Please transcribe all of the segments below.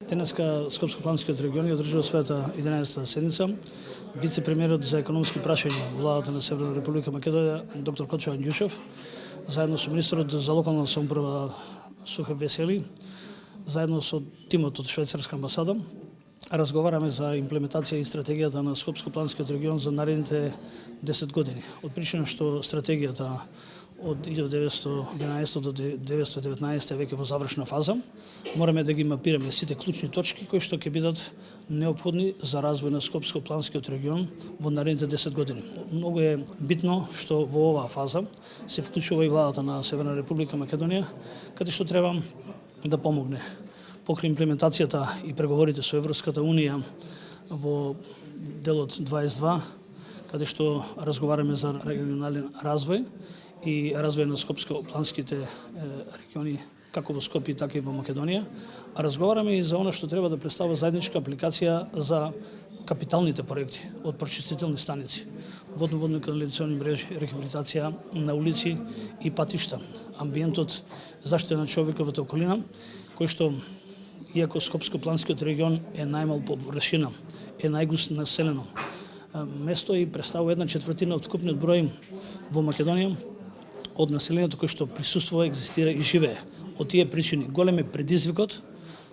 Денеска Скопско-Планскиот регион ја одржува својата 11-та седница. Вице-премиерот за економски прашања во владата на Северна Република Македонија, доктор Кочо Анѓушев, заедно со министерот за локална самоуправа Суха Весели, заедно со тимот од швајцарска амбасада, разговараме за имплементација и стратегијата на Скопско-Планскиот регион за наредните 10 години. Од причина што стратегијата од 1911 до 1919 е веќе во завршна фаза, мораме да ги мапираме сите клучни точки кои што ќе бидат неопходни за развој на Скопско-Планскиот регион во наредните 10 години. Многу е битно што во оваа фаза се вклучува и владата на Северна Република Македонија, каде што треба да помогне покрај имплементацијата и преговорите со Европската унија во делот 22, каде што разговараме за регионален развој и развој на скопско-планските региони, како во Скопје, така и во Македонија. А разговараме и за она што треба да представува заедничка апликација за капиталните проекти од прочистителни станици, водно-водни канализациони мрежи, рехабилитација на улици и патишта, амбиентот, заштита на човековата околина, кој што, иако Скопско-Планскиот регион е најмал по површина, е најгуст населено место и представува 1/4 од вкупниот број во Македонија од населението кој што присуствува, екзистира и живее. Од тие причини голем е предизвикот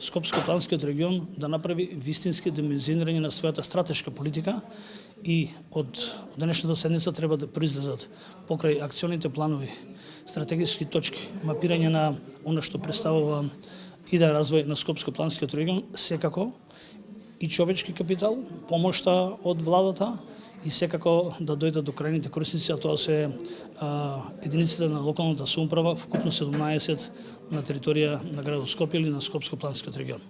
Скопско-Планскиот регион да направи вистински димензионирање на својата стратешка политика и од денешната седница треба да произлезат покрај акционите планови, стратегиски точки, мапирање на она што представува и да развој на Скопско-Планскиот регион, секако и човечки капитал, помошта од владата и секако да дојдат до крајните корисници, а тоа се единиците на локалната самоуправа, вкупно 17 на територија на градот Скопје или на Скопско-Планскиот регион.